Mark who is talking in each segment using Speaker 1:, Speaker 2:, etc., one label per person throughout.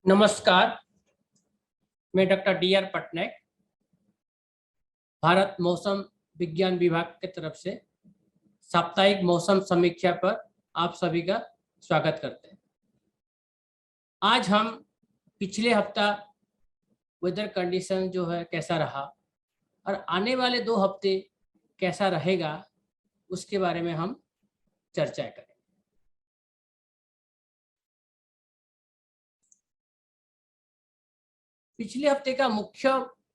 Speaker 1: नमस्कार, मैं doctor DR. Patnaik, Bharat मौसम विज्ञान विभाग की तरफ से साप्ताहिक मौसम समीक्षा पर आप सभी का स्वागत करते हैं। आज हम पिछले हफ्ता वेदर कंडीशन जो है कैसा रहा और आने वाले 2 हफ्ते कैसा रहेगा उसके बारे में हम चर्चा करें। पिछले हफ्ते का मुख्य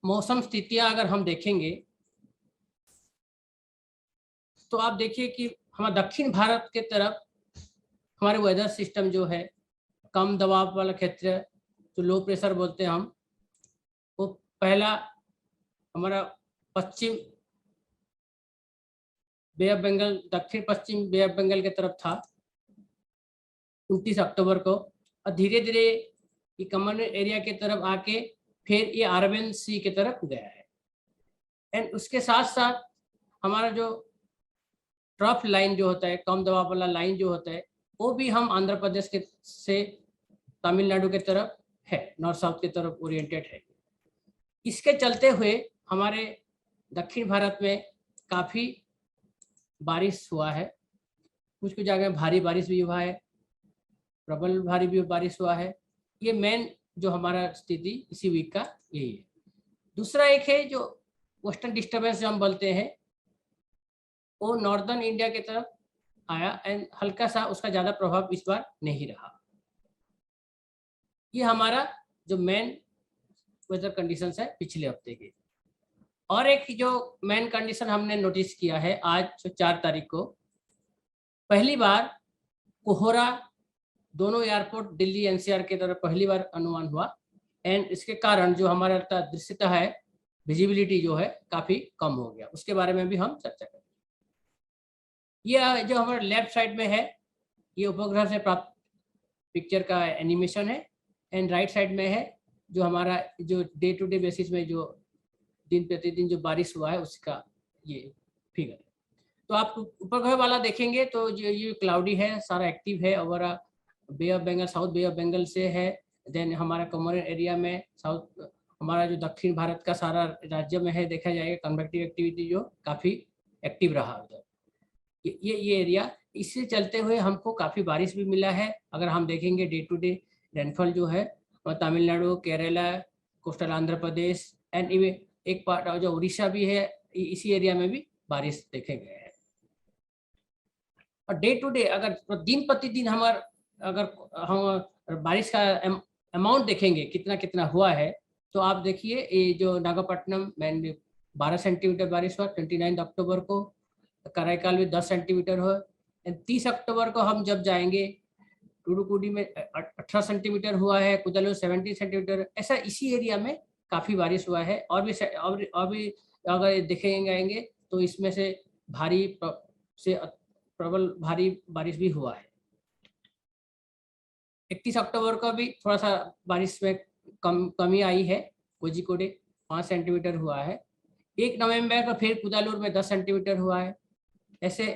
Speaker 1: मौसम स्थितियां अगर हम देखेंगे तो आप देखिए कि हमारा दक्षिण भारत के तरफ हमारे वेदर सिस्टम जो है कम दबाव वाला क्षेत्र जो लो प्रेशर बोलते हैं हम, वो पहला हमारा पश्चिम बे ऑफ बंगाल, दक्षिण पश्चिम बे ऑफ बंगाल की तरफ था 29 अक्टूबर को, और धीरे धीरे ये कॉमन एरिया की तरफ आके फिर ये अरबियन सी की तरफ गया है। एंड उसके साथ साथ हमारा जो ट्रफ लाइन जो होता है, कम दबाव वाला लाइन जो होता है, वो भी हम आंध्र प्रदेश के से तमिलनाडु की तरफ है, नॉर्थ साउथ की तरफ ओरिएंटेड है। इसके चलते हुए हमारे दक्षिण भारत में काफ़ी बारिश हुआ है, कुछ कुछ जगह भारी बारिश भी हुआ है, प्रबल भारी भी बारिश हुआ है। ये मेन जो हमारा स्थिति इसी वीक का यही है। दूसरा एक है जो वेस्टर्न डिस्टर्बेंस जो हम बोलते हैं, वो नॉर्दर्न इंडिया की तरफ आया एंड हल्का सा उसका ज़्यादा प्रभाव इस बार नहीं रहा। ये हमारा जो मेन वेदर कंडीशंस है पिछले हफ्ते के। और एक जो मेन कंडीशन हमने नोटिस किया है आज 4 तारीख को, पहली बार कोहरा दोनों एयरपोर्ट दिल्ली एनसीआर की तरफ पहली बार अनुमान हुआ एंड इसके कारण जो हमारा दृश्यता है, विजिबिलिटी जो है काफ़ी कम हो गया। उसके बारे में भी हम चर्चा करेंगे। यह जो हमारे लेफ्ट साइड में है, ये उपग्रह से प्राप्त पिक्चर का एनिमेशन है एंड राइट साइड में है जो हमारा जो डे टू डे बेसिस में जो दिन प्रतिदिन जो बारिश हुआ है उसका ये फिगर है। तो आप उपग्रह वाला देखेंगे तो ये क्लाउडी है, सारा एक्टिव है, और bay of Bengal, south bay of Bengal से है। देन हमारा कॉमन एरिया में साउथ हमारा जो दक्षिण भारत का सारा राज्य में है, देखा जाएगा कन्वेक्टिव एक्टिविटी जो काफ़ी एक्टिव रहा उधर। ये एरिया, इससे चलते हुए हमको काफ़ी बारिश भी मिला है। अगर हम देखेंगे डे टू डे रेनफॉल जो है तमिलनाडु, केरला, कोस्टल आंध्र प्रदेश एंड एक पार्ट जो उड़ीसा भी है, इसी एरिया में भी बारिश देखे गए हैं। और डे टू डे अगर दिन प्रतिदिन अगर हम बारिश का अमाउंट देखेंगे कितना कितना हुआ है, तो आप देखिए ये जो नागपट्टनम में 12 सेंटीमीटर बारिश हुआ 29 अक्टूबर को, कराईकाल में 10 सेंटीमीटर हुआ। 30 अक्टूबर को हम जब जाएंगे टुडुकुडी में 18 सेंटीमीटर हुआ है, कुदालो 17 सेंटीमीटर। ऐसा इसी एरिया में काफ़ी बारिश हुआ है। और भी अगर देखेंगे तो इसमें से भारी से प्रबल भारी बारिश भी हुआ है। 31 अक्टूबर को भी थोड़ा सा बारिश में कमी आई है, कोझिकोडे 5 सेंटीमीटर हुआ है। 1 नवंबर को फिर कुदालूर में 10 सेंटीमीटर हुआ है। ऐसे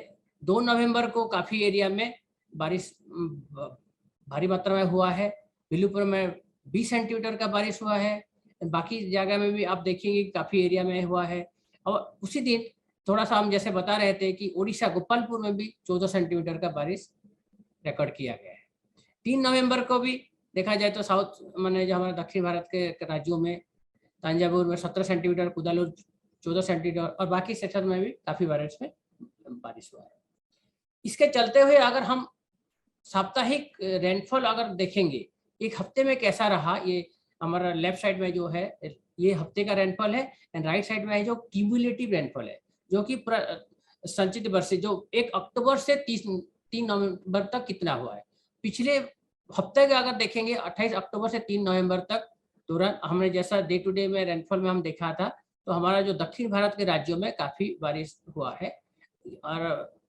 Speaker 1: 2 नवंबर को काफ़ी एरिया में बारिश भारी मात्रा में हुआ है। बिलुपुर में 20 सेंटीमीटर का बारिश हुआ है। बाकी जगह में भी आप देखेंगे काफ़ी एरिया में हुआ है। और उसी दिन थोड़ा सा हम जैसे बता रहे थे कि उड़ीसा गोपालपुर में भी 14 सेंटीमीटर का बारिश रिकॉर्ड किया गया है। 3 नवंबर को भी देखा जाए तो साउथ माने जो हमारे दक्षिण भारत के राज्यों में तंजावुर में 17 सेंटीमीटर, कुदालूर 14 सेंटीमीटर और बाकी सेक्शन में भी काफ़ी बारिश हुआ है। इसके चलते हुए अगर हम साप्ताहिक रेनफॉल अगर देखेंगे एक हफ्ते में कैसा रहा, ये हमारा लेफ्ट साइड में जो है ये हफ्ते का रेनफॉल है एंड राइट साइड में है जो क्यूमुलेटिव रेनफॉल है, जो कि संचित वर्ष जो 1 अक्टूबर से 3 नवंबर तक कितना हुआ है। पिछले हफ्ते का अगर देखेंगे 28 अक्टूबर से 3 नवंबर तक दौरान हमने जैसा डे टू डे में रेनफॉल में हम देखा था, तो हमारा जो दक्षिण भारत के राज्यों में काफ़ी बारिश हुआ है। और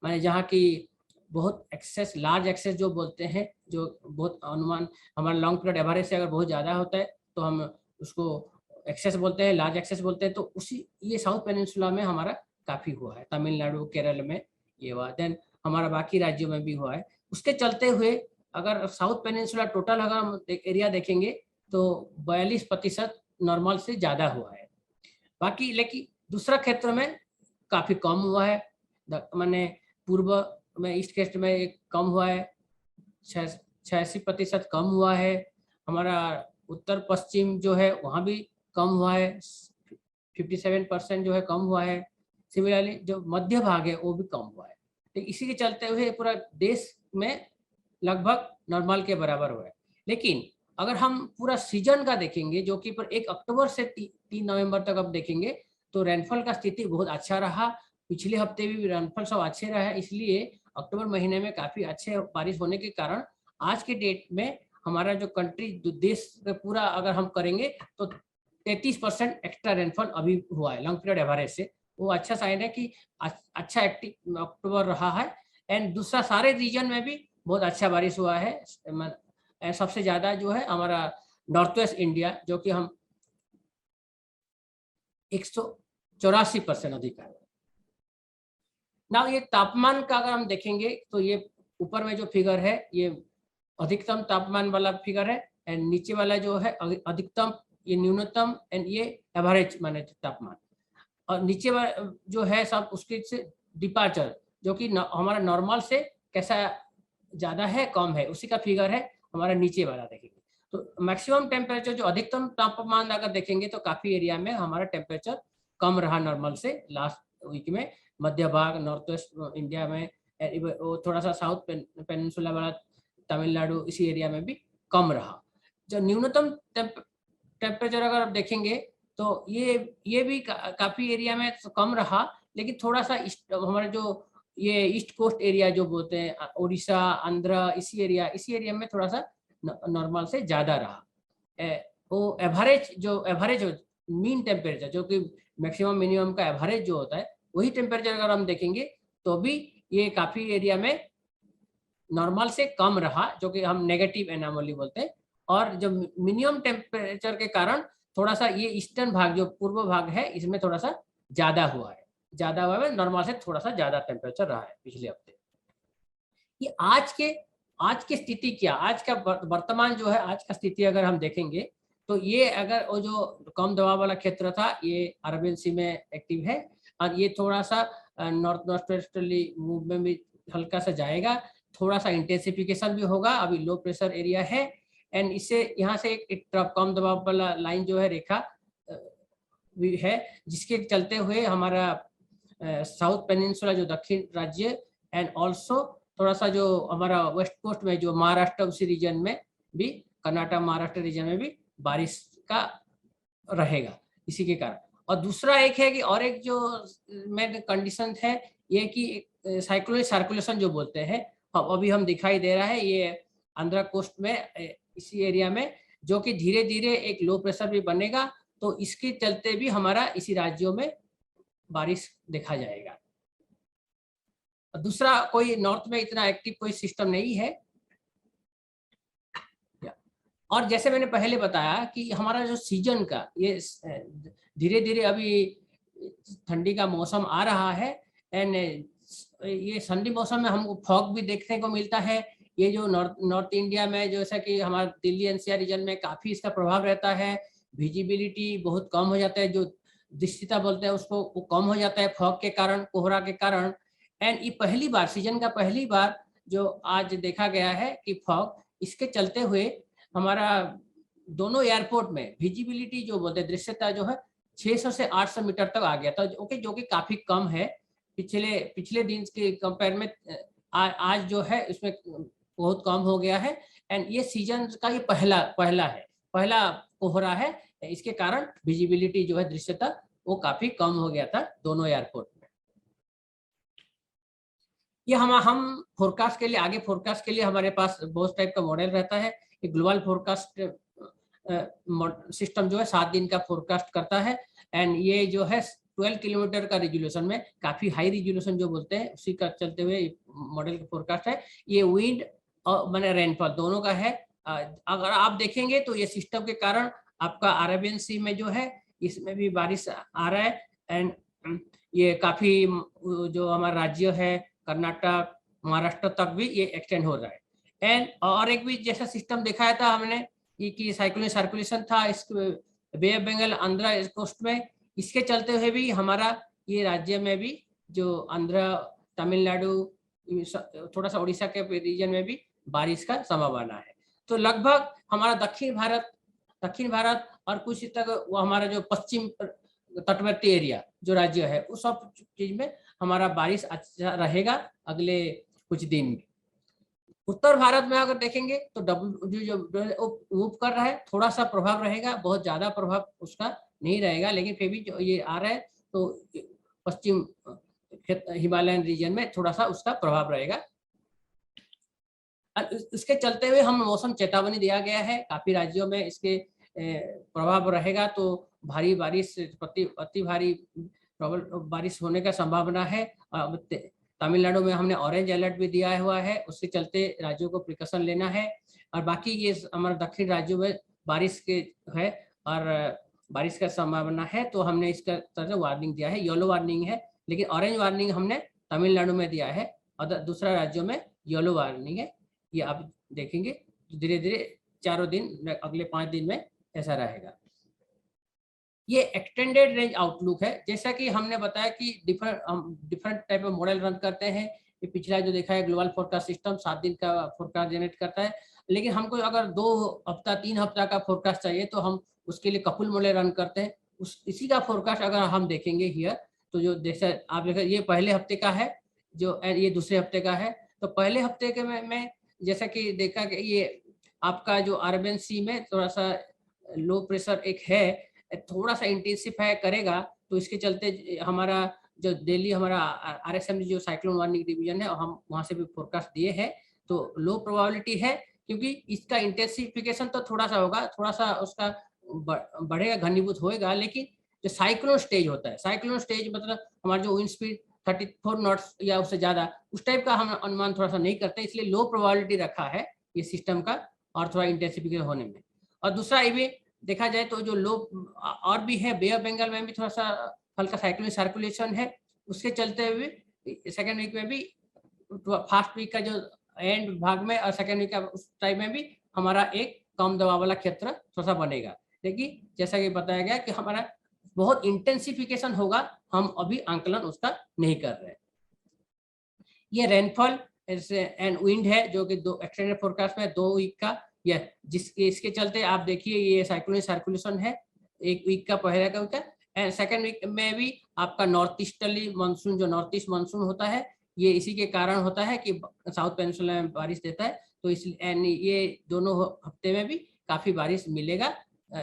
Speaker 1: मैंने जहाँ की बहुत एक्सेस, लार्ज एक्सेस जो बोलते हैं, जो बहुत अनुमान हमारा लॉन्ग पीरियड एवरेज से अगर बहुत ज़्यादा होता है तो हम उसको एक्सेस बोलते हैं, लार्ज एक्सेस बोलते हैं। तो उसी ये साउथ पेनिनसुला में हमारा काफ़ी हुआ है, तमिलनाडु, केरल में ये हुआ, देन हमारा बाकी राज्यों में भी हुआ है। उसके चलते हुए अगर साउथ पेनिनसुला टोटल अगर हम एरिया देखेंगे तो 42% नॉर्मल से ज़्यादा हुआ है। बाकी लेकिन दूसरा क्षेत्र में काफ़ी कम हुआ है, माने पूर्व में ईस्ट वेस्ट में कम हुआ है, 86% कम हुआ है। हमारा उत्तर पश्चिम जो है वहाँ भी कम हुआ है, 57% जो है कम हुआ है। सिमिलरली जो मध्य भाग है वो भी कम हुआ है। तो इसी के चलते हुए पूरा देश में लगभग नॉर्मल के बराबर हुआ है। लेकिन अगर हम पूरा सीजन का देखेंगे, जो कि पर 1 अक्टूबर से 3 नवंबर तक अब देखेंगे, तो रेनफॉल का स्थिति बहुत अच्छा रहा। पिछले हफ्ते भी रेनफॉल सब अच्छे रहा है, इसलिए अक्टूबर महीने में काफ़ी अच्छे बारिश होने के कारण आज के डेट में हमारा जो कंट्री देश पूरा अगर हम करेंगे तो 33% एक्स्ट्रा रेनफॉल अभी हुआ है लॉन्ग पीरियड एवरेज से। वो अच्छा साइन है कि अच्छा एक्टिव अक्टूबर रहा है। एंड दूसरा सारे रीजन में भी बहुत अच्छा बारिश हुआ है। सबसे ज़्यादा जो है हमारा नॉर्थ वेस्ट इंडिया, जो कि हम 184% अधिक है। ना ये तापमान का अगर हम देखेंगे तो ये ऊपर में जो फिगर है ये अधिकतम तापमान वाला फिगर है, एंड नीचे वाला जो है अधिकतम, ये न्यूनतम, एंड ये एवरेज माने तापमान। और नीचे वाला जो है सब उसके से डिपार्चर, जो कि हमारा नॉर्मल से कैसा ज़्यादा है कम है, उसी का फिगर है हमारा नीचे वाला देखेंगे। तो मैक्सिमम टेम्परेचर जो अधिकतम तापमान अगर देखेंगे तो काफ़ी एरिया में हमारा टेम्परेचर कम रहा नॉर्मल से लास्ट वीक में। मध्य भाग नॉर्थ वेस्ट इंडिया में, थोड़ा सा साउथ पेनिनसुला वाला तमिलनाडु, इसी एरिया में भी कम रहा। जो न्यूनतम टेम्परेचर अगर आप देखेंगे तो ये भी काफ़ी एरिया में कम रहा, लेकिन थोड़ा सा हमारा जो ये ईस्ट कोस्ट एरिया जो बोलते हैं उड़ीसा, आंध्र, इसी एरिया में थोड़ा सा नॉर्मल से ज़्यादा रहा। वो एवरेज मीन टेम्परेचर, जो कि मैक्सिमम मिनिमम का एवरेज जो होता है, वही टेम्परेचर अगर हम देखेंगे तो भी ये काफ़ी एरिया में नॉर्मल से कम रहा, जो कि हम नेगेटिव एनोमली बोलते हैं। और जो मिनिमम टेम्परेचर के कारण थोड़ा सा ये ईस्टर्न भाग जो पूर्व भाग है इसमें थोड़ा सा ज़्यादा हुआ है, नॉर्मल से थोड़ा सा ज़्यादा टेम्परेचर रहा है पिछले हफ्ते। ये आज की स्थिति क्या, आज का वर्तमान जो है आज का स्थिति अगर हम देखेंगे तो ये अगर वो जो कम दबाव वाला क्षेत्र था ये अरबियन सी में एक्टिव है, और ये थोड़ा सा नॉर्थ वेस्टर्ली मूव में भी हल्का सा जाएगा, थोड़ा सा इंटेंसिफिकेशन भी होगा। अभी लो प्रेशर एरिया है, एंड इससे यहाँ से एक कम दबाव वाला लाइन जो है रेखा भी है, जिसके चलते हुए हमारा साउथ पेनिनसुला जो दक्षिण राज्य, एंड ऑल्सो थोड़ा सा जो हमारा वेस्ट कोस्ट में जो महाराष्ट्र, उसी रीजन में भी, कर्नाटक महाराष्ट्र रीजन में भी बारिश का रहेगा इसी के कारण। और दूसरा एक है कि और एक जो मेन कंडीशन है ये कि साइक्लोनिक सर्कुलेशन जो बोलते हैं, अभी हम दिखाई दे रहा है ये आंध्र कोस्ट में, इसी एरिया में, जो कि धीरे धीरे एक लो प्रेशर भी बनेगा, तो इसके चलते भी हमारा इसी राज्यों में बारिश देखा जाएगा। दूसरा कोई नॉर्थ में इतना एक्टिव कोई सिस्टम नहीं है। और जैसे मैंने पहले बताया कि हमारा जो सीजन का ये धीरे धीरे अभी ठंडी का मौसम आ रहा है, एंड ये ठंडी मौसम में हमको फॉग भी देखने को मिलता है। ये जो नॉर्थ इंडिया में जैसा कि हमारा दिल्ली एनसीआर रीजन में काफ़ी इसका प्रभाव रहता है, विजिबिलिटी बहुत कम हो जाता है, जो दृश्यता बोलते हैं उसको वो कम हो जाता है फॉग के कारण, कोहरा के कारण। एंड ये पहली बार सीजन का पहली बार जो आज देखा गया है कि फॉग, इसके चलते हुए हमारा दोनों एयरपोर्ट में विजिबिलिटी जो बोलते हैं दृश्यता जो है 600 से 800 मीटर तक आ गया था, जो कि काफ़ी कम है पिछले दिन के कंपेयर में। आज जो है इसमें बहुत कम हो गया है, एंड ये सीजन का ये पहला कोहरा है, इसके कारण विजिबिलिटी जो है दृश्यता वो काफ़ी कम हो गया था दोनों एयरपोर्ट में। ये हम फोरकास्ट के लिए, आगे फोरकास्ट के लिए हमारे पास बहुत टाइप का मॉडल रहता है। एक ग्लोबल फोरकास्ट सिस्टम जो है 7 दिन का फोरकास्ट करता है, एंड ये जो है 12 किलोमीटर का रिजोल्यूशन में, काफ़ी हाई रिजोल्यूशन जो बोलते हैं उसी का चलते हुए मॉडल का फोरकास्ट है। ये विंड और मैंने रेनफॉल दोनों का है। अगर आप देखेंगे तो ये सिस्टम के कारण आपका अरेबियन सी में जो है इसमें भी बारिश आ रहा है, एंड ये काफ़ी जो हमारा राज्य है कर्नाटक महाराष्ट्र तक भी ये एक्सटेंड हो रहा है। एंड और एक भी जैसा सिस्टम दिखाया था हमने ये कि साइक्लोनिक सर्कुलेशन था इस बे ऑफ बंगाल आंध्रा कोस्ट में, इसके चलते हुए भी हमारा ये राज्य में भी जो आंध्रा तमिलनाडु थोड़ा सा उड़ीसा के रीजन में भी बारिश का संभावना है। तो लगभग हमारा दक्षिण भारत और कुछ तक वो हमारा जो पश्चिम तटवर्ती एरिया जो राज्य है उस सब चीज में हमारा बारिश अच्छा रहेगा अगले कुछ दिन में। उत्तर भारत में अगर देखेंगे तो जो मूव कर रहा है थोड़ा सा प्रभाव रहेगा, बहुत ज्यादा प्रभाव उसका नहीं रहेगा, लेकिन फिर भी जो ये आ रहा है तो पश्चिम हिमालयन रीजन में थोड़ा सा उसका प्रभाव रहेगा। इसके चलते हुए हम मौसम चेतावनी दिया गया है, काफी राज्यों में इसके प्रभाव रहेगा, तो भारी बारिश अति भारी बारिश होने का संभावना है। तमिलनाडु में हमने ऑरेंज अलर्ट भी दिया हुआ है, उसके चलते राज्यों को प्रिकॉशन लेना है। और बाकी ये हमारे दक्षिण राज्यों में बारिश के है और बारिश का संभावना है, तो हमने इसका तरह वार्निंग दिया है, येलो वार्निंग है, लेकिन ऑरेंज वार्निंग हमने तमिलनाडु में दिया है और दूसरा राज्यों में येलो वार्निंग है। ये आप देखेंगे धीरे धीरे चारों दिन अगले 5 दिन में ऐसा रहेगा। ये एक्सटेंडेड रेंज आउटलुक है, जैसा कि हमने बताया कि different type of model run करते हैं। ये पिछला जो देखा है ग्लोबल फोरकास्ट सिस्टम 7 दिन का फोरकास्ट जनरेट करता है, लेकिन हमको अगर 2 हफ्ता 3 हफ्ता का फोरकास्ट चाहिए तो हम उसके लिए कपुल मॉडल रन करते हैं। इसी का फोरकास्ट अगर हम देखेंगे हियर तो जो जैसा आप देखें ये पहले हफ्ते का है, जो ये दूसरे हफ्ते का है। तो पहले हफ्ते के में जैसा कि देखा कि ये आपका जो अरबियन सी में थोड़ा सा लो प्रेशर एक है, थोड़ा सा इंटेंसिफाई करेगा, तो इसके चलते हमारा जो दिल्ली हमारा आरएसएम जो साइक्लोन वार्निंग डिवीजन है हम वहां से भी फोरकास्ट दिए हैं, तो लो प्रोबेबिलिटी है क्योंकि इसका इंटेंसिफिकेशन तो थोड़ा सा होगा, थोड़ा सा उसका बढ़ेगा, घनीभूत होएगा, लेकिन जो साइक्लोन स्टेज होता है, साइक्लोन स्टेज मतलब हमारा जो विंड स्पीड 34 नॉट्स या उससे ज्यादा उस टाइप का हम अनुमान थोड़ा सा नहीं करते, इसलिए लो प्रोबेबिलिटी रखा है ये सिस्टम का और थोड़ा इंटेंसिफिकेशन होने में। और दूसरा ये भी देखा जाए तो जो लो और भी है, बे ऑफ बंगाल में भी थोड़ा सा हल्का साइक्लोनिक सर्कुलेशन है, उसके चलते हुए सेकेंड वीक में भी फर्स्ट वीक का जो एंड भाग में और सेकेंड वीक का उस टाइम में भी हमारा एक कम दबाव वाला क्षेत्र थोड़ा सा बनेगा। लेकिन जैसा कि बताया गया कि हमारा बहुत इंटेंसिफिकेशन होगा, हम अभी आंकलन उसका नहीं कर रहे। ये रेनफॉल एंड विंड है जो कि दो एक्सटेंडेड फोरकास्ट में 2 वीक का, या जिसके इसके चलते आप देखिए ये साइक्लोनिक सर्कुलेशन है 1 वीक का पहले का वीक एंड सेकेंड वीक में भी आपका नॉर्थ ईस्टर्ली मानसून जो नॉर्थ ईस्ट मानसून होता है ये इसी के कारण होता है कि साउथ पेनिनसुला में बारिश देता है, तो इसलिए ये दोनों हफ्ते में भी काफी बारिश मिलेगा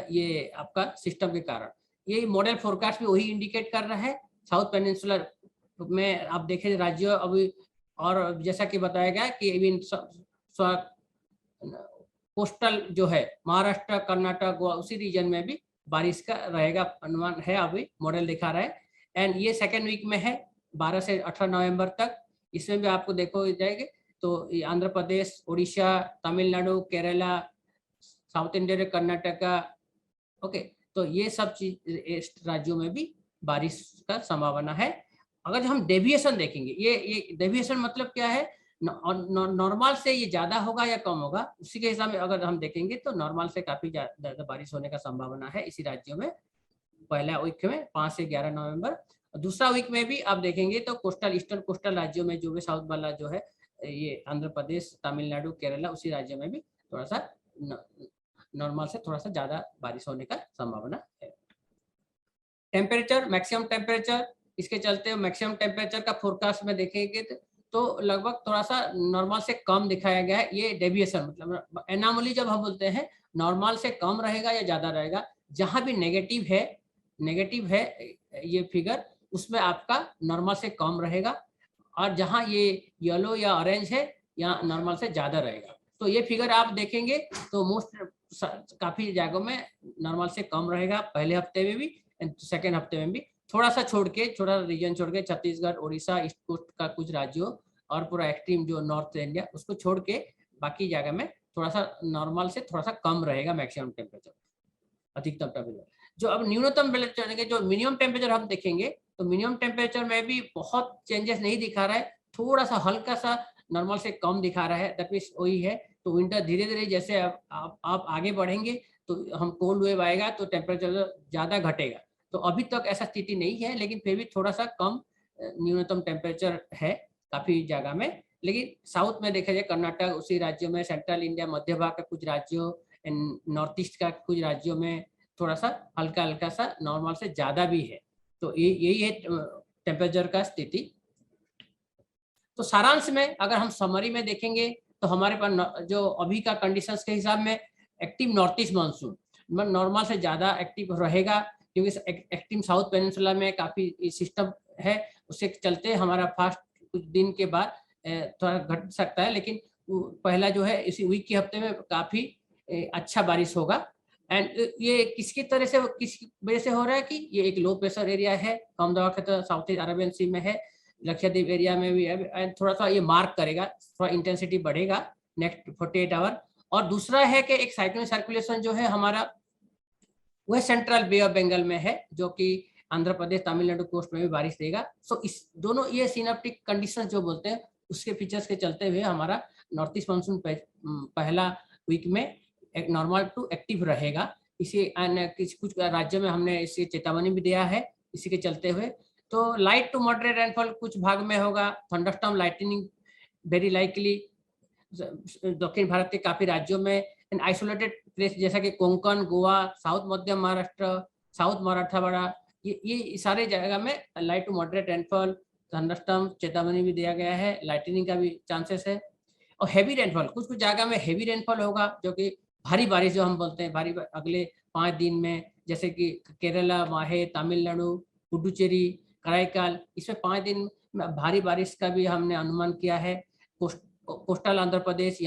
Speaker 1: ये आपका सिस्टम के कारण। ये मॉडल फोरकास्ट भी वही इंडिकेट कर रहा है। साउथ पेनिनसुला में आप देखें राज्य अभी, और जैसा कि बताया गया कि इवन कोस्टल जो है महाराष्ट्र कर्नाटक गोवा उसी रीजन में भी बारिश का रहेगा अनुमान है, अभी मॉडल दिखा रहा है। एंड ये सेकेंड वीक में है 12 से 18 नवंबर तक, इसमें भी आपको देखो जाएंगे तो Andhra Pradesh, Orissa, Tamil Nadu, Kerala, south India, Karnataka, okay, तो ये सब चीज राज्यों में भी बारिश का संभावना है। अगर हम डेविएशन देखेंगे, ये डेविएशन मतलब क्या है, नॉर्मल से ये ज्यादा होगा या कम होगा, उसी के हिसाब में अगर हम देखेंगे तो नॉर्मल से काफी ज्यादा बारिश होने का संभावना है इसी राज्यों में पहला वीक में 5 से 11 नवंबर। दूसरा वीक में भी आप देखेंगे तो कोस्टल ईस्टर्न कोस्टल राज्यों में जो भी साउथ वाला जो है ये आंध्र प्रदेश, तमिलनाडु, केरला उसी राज्यों में भी थोड़ा सा नॉर्मल से थोड़ा सा ज्यादा बारिश होने का संभावना है। टेम्परेचर, मैक्सिमम टेम्परेचर, इसके चलते मैक्सिमम टेम्परेचर का फोरकास्ट में देखेंगे तो लगभग थोड़ा सा नॉर्मल से कम दिखाया गया है। ये डेविएशन मतलब एनोमली जब हम बोलते हैं नॉर्मल से कम रहेगा या ज्यादा रहेगा, जहां भी नेगेटिव है ये फिगर उसमें आपका नॉर्मल से कम रहेगा, और जहां ये येलो या ऑरेंज है यहाँ नॉर्मल से ज्यादा रहेगा। तो ये फिगर आप देखेंगे तो मोस्ट काफी जगहों में नॉर्मल से कम रहेगा पहले हफ्ते में भी, सेकेंड हफ्ते में भी, थोड़ा सा छोड़ के, थोड़ा रीजन छोड़ के छत्तीसगढ़, उड़ीसा, ईस्ट कोस्ट का कुछ राज्यों और पूरा एक्सट्रीम जो नॉर्थ इंडिया उसको छोड़ के बाकी जगह में थोड़ा सा नॉर्मल से थोड़ा सा कम रहेगा मैक्सिमम टेम्परेचर, अधिकतम टेम्परेचर। जो अब न्यूनतम टेम्परेचर, जो मिनिमम टेम्परेचर हम देखेंगे तो मिनिमम टेम्परेचर में भी बहुत चेंजेस नहीं दिखा रहा है, थोड़ा सा हल्का सा नॉर्मल से कम दिखा रहा है, दैट मींस वही है। तो विंटर धीरे धीरे जैसे आप आगे बढ़ेंगे तो हम कोल्ड वेव आएगा तो टेम्परेचर ज़्यादा घटेगा। तो अभी तक ऐसा स्थिति नहीं है, लेकिन फिर भी थोड़ा सा कम न्यूनतम टेम्परेचर है काफ़ी जगह में। लेकिन साउथ में देखा जाए कर्नाटक, उसी राज्यों में, सेंट्रल इंडिया, मध्य भाग का कुछ राज्यों, नॉर्थ ईस्ट का कुछ राज्यों में थोड़ा सा हल्का हल्का सा नॉर्मल से ज़्यादा भी है। तो यही है टेम्परेचर का स्थिति। तो सारांश में अगर हम समरी में देखेंगे तो हमारे पास जो अभी का कंडीशंस के हिसाब में active north east monsoon normal से ज़्यादा एक्टिव रहेगा, क्योंकि एक्टिव साउथ पेनिनसुला में काफ़ी सिस्टम है, उसके चलते हमारा फास्ट कुछ दिन के बाद थोड़ा घट सकता है। लेकिन पहला जो है इसी वीक के हफ्ते में काफ़ी अच्छा बारिश होगा। एंड ये किसकी तरह से, किस वजह से हो रहा है कि ये एक लो प्रेशर एरिया है, कम दबाव क्षेत्र साउथ ईस्ट अरेबियन सी में है, लक्षद्वीप एरिया में भी है, थोड़ा सा ये मार्क करेगा, थोड़ा इंटेंसिटी बढ़ेगा नेक्स्ट 48 आवर। और दूसरा है कि एक साइक्लोनिक सर्कुलेशन जो है हमारा वह सेंट्रल बे ऑफ बंगाल में है, जो कि आंध्र प्रदेश तमिलनाडु कोस्ट में भी बारिश देगा। सो इस दोनों ये सिनेप्टिक कंडीशन जो बोलते हैं उसके फीचर्स के चलते हुए हमारा नॉर्थ ईस्ट मानसून पहला वीक में एक नॉर्मल टू एक्टिव रहेगा। इसी कुछ राज्यों में हमने इसी चेतावनी भी दिया है इसी के चलते हुए। तो लाइट टू मॉडरेट रेनफॉल कुछ भाग में होगा, थंडरस्टॉर्म लाइटनिंग वेरी लाइकली दक्षिण भारत के काफी राज्यों में, एंड आइसोलेटेड प्लेस जैसा कि कोंकण, गोवा, साउथ मध्य महाराष्ट्र, साउथ मराठवाड़ा, ये सारे जगह में light to moderate rainfall, thunderstorm चेतावनी भी दिया गया है, लाइटनिंग का भी चांसेस है। और हैवी रेनफॉल कुछ जगह में हैवी रेनफॉल होगा, जो कि भारी बारिश जो हम बोलते हैं भारी अगले 5 दिन में, जैसे कि केरला, माहे, तमिलनाडु, पुडुचेरी, कराईकाल, इसमें 5 दिन में भारी बारिश का भी हमने अनुमान किया है। कोस्टल आंध्र प्रदेश,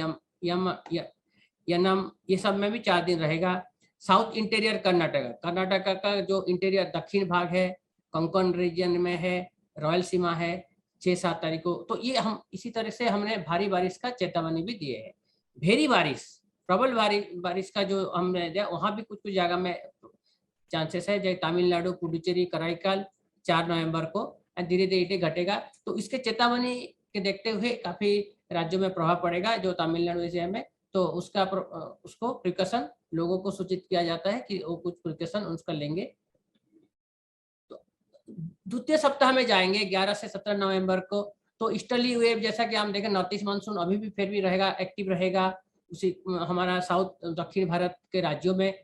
Speaker 1: यनम, ये सब में भी 4 दिन रहेगा। साउथ इंटीरियर कर्नाटक का जो इंटीरियर दक्षिण भाग है, कोंकण रीजन में है, रायलसीमा है, 6-7 तारीख को। तो ये हम इसी तरह से हमने भारी बारिश का चेतावनी भी दिए है। भेरी बारिश, प्रबल बारिश का जो हमने दिया, वहाँ भी कुछ जगह में चांसेस है, जैसे तमिलनाडु, पुडुचेरी, कराईकाल 4 नवंबर को, धीरे धीरे घटेगा। तो इसके चेतावनी के देखते हुए काफी राज्यों में प्रभाव पड़ेगा, जो तमिलनाडु एशिया में, तो उसको प्रिकॉशन लोगों को सूचित किया जाता है कि वो कुछ प्रिकॉशन उसका लेंगे। तो द्वितीय सप्ताह में जाएंगे 11 से 17 नवंबर को, तो ईस्टर्ली वेव जैसा कि हम देखें नॉर्थ ईस्ट मानसून अभी भी फिर भी रहेगा, एक्टिव रहेगा उसी हमारा साउथ दक्षिण भारत के राज्यों में,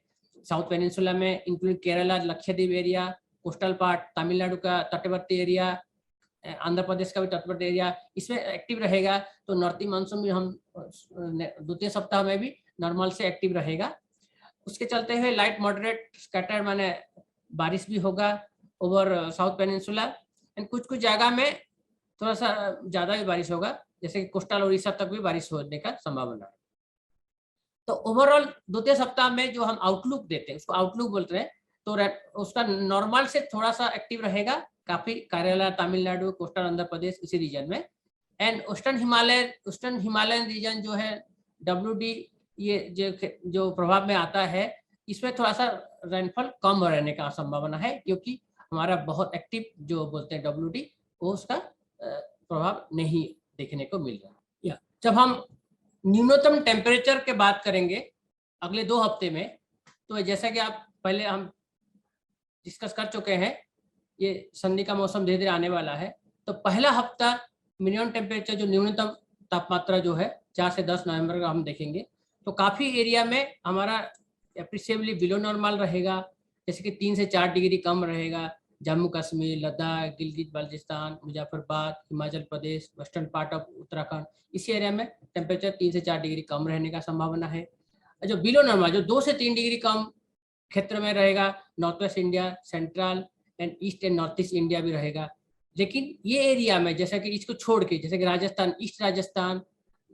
Speaker 1: साउथ पेनिनसुला में, including Kerala, Lakshadweep area, coastal part, Tamil Nadu का तटवर्ती एरिया, आंध्र प्रदेश का भी तटवर्ती एरिया, इसमें एक्टिव रहेगा। तो नॉर्थ ईस्ट मानसून भी हम द्वितीय सप्ताह में भी नॉर्मल से एक्टिव रहेगा। उसके चलते हुए लाइट मॉडरेट स्कैटर माने बारिश भी होगा ओवर साउथ पेनिनसुला, एंड कुछ जगह में थोड़ा सा ज्यादा भी बारिश होगा, जैसे कि कोस्टल उड़ीसा तक भी बारिश होने का संभावना है। तो ओवरऑल द्वितीय सप्ताह में जो हम आउटलुक देते हैं उसको आउटलुक बोलते हैं, तो उसका नॉर्मल से थोड़ा सा एक्टिव रहेगा काफी केरला, तमिलनाडु, कोस्टल आंध्र प्रदेश इसी रीजन में, एंड ईस्टर्न हिमालयन रीजन जो है WD, ये जो प्रभाव में आता है, इसमें थोड़ा सा रेनफॉल कम रहने का संभावना है, क्योंकि हमारा बहुत एक्टिव जो बोलते हैं WD, वो उसका प्रभाव नहीं देखने को मिल रहा। जब हम न्यूनतम टेम्परेचर के बात करेंगे अगले 2 हफ्ते में, तो जैसा कि आप पहले हम डिस्कस कर चुके हैं, ये सर्दी का मौसम धीरे धीरे आने वाला है। तो पहला हफ्ता मिनिमम टेम्परेचर जो न्यूनतम तापमात्रा जो है 4 से 10 नवंबर का हम देखेंगे, तो काफ़ी एरिया में हमारा एप्रिशिएबली बिलो नॉर्मल रहेगा, जैसे कि 3 से 4 डिग्री कम रहेगा। Jammu Kashmir, Ladakh, Gilgit Baltistan, Muzaffarabad, Himachal Pradesh, western part of Uttarakhand, इसी एरिया में टेम्परेचर 3 से 4 डिग्री कम रहने का संभावना है। जो बिलो नॉर्मल जो 2 से 3 डिग्री कम क्षेत्र में रहेगा, north west India, central and east and north east India भी रहेगा। लेकिन ये एरिया में जैसा कि इसको छोड़ के, जैसे कि राजस्थान, ईस्ट राजस्थान,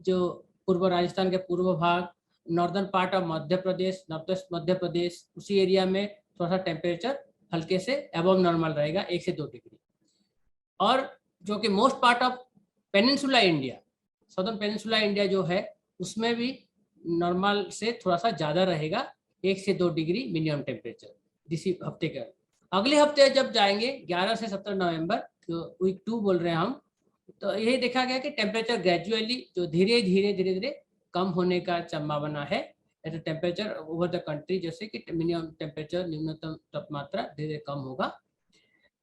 Speaker 1: जो पूर्व राजस्थान के पूर्व भाग, northern part of Madhya Pradesh, north west Madhya Pradesh, उसी एरिया में थोड़ा सा टेम्परेचर हल्के से एबव नॉर्मल रहेगा 1 से 2 डिग्री। और जो कि most part of peninsula India, southern peninsula India जो है, उसमें भी नॉर्मल से थोड़ा सा ज़्यादा रहेगा, 1 से 2 डिग्री मिनिमम टेम्परेचर इसी हफ्ते का। अगले हफ्ते जब जाएंगे 11 से 17 नवंबर, तो वीक 2 बोल रहे हैं हम, तो यही देखा गया कि टेम्परेचर ग्रेजुअली जो धीरे धीरे कम होने का संभावना है। ऐसे टेम्परेचर ओवर द कंट्री, जैसे कि मिनिमम टेम्परेचर, न्यूनतम तापमात्रा धीरे धीरे कम होगा।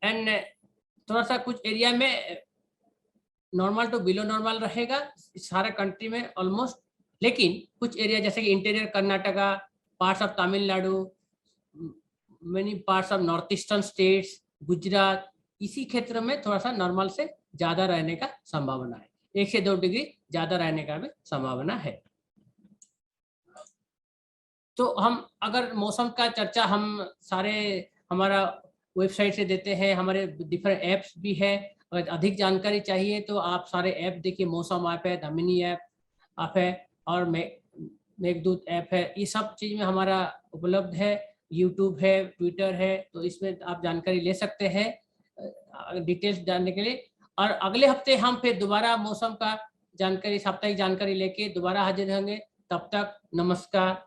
Speaker 1: एंड थोड़ा सा कुछ एरिया में नॉर्मल टू बिलो नॉर्मल रहेगा सारे कंट्री में ऑलमोस्ट, लेकिन कुछ एरिया जैसे कि interior Karnataka, parts of Tamil Nadu, many parts of north eastern states, Gujarat, इसी क्षेत्र में थोड़ा सा नॉर्मल से ज्यादा रहने का संभावना है, 1 से 2 डिग्री ज्यादा रहने का भी संभावना है। तो हम अगर मौसम का चर्चा हम सारे हमारा वेबसाइट से देते हैं, हमारे डिफरेंट ऐप्स भी है। अगर अधिक जानकारी चाहिए तो आप सारे ऐप देखिए, मौसम ऐप है, दामिनी ऐप है और मेघदूत ऐप है, ये सब चीज में हमारा उपलब्ध है। यूट्यूब है, ट्विटर है, तो इसमें आप जानकारी ले सकते हैं डिटेल्स जानने के लिए। और अगले हफ्ते हम फिर दोबारा मौसम का जानकारी, साप्ताहिक जानकारी लेके दोबारा हाजिर होंगे। तब तक नमस्कार।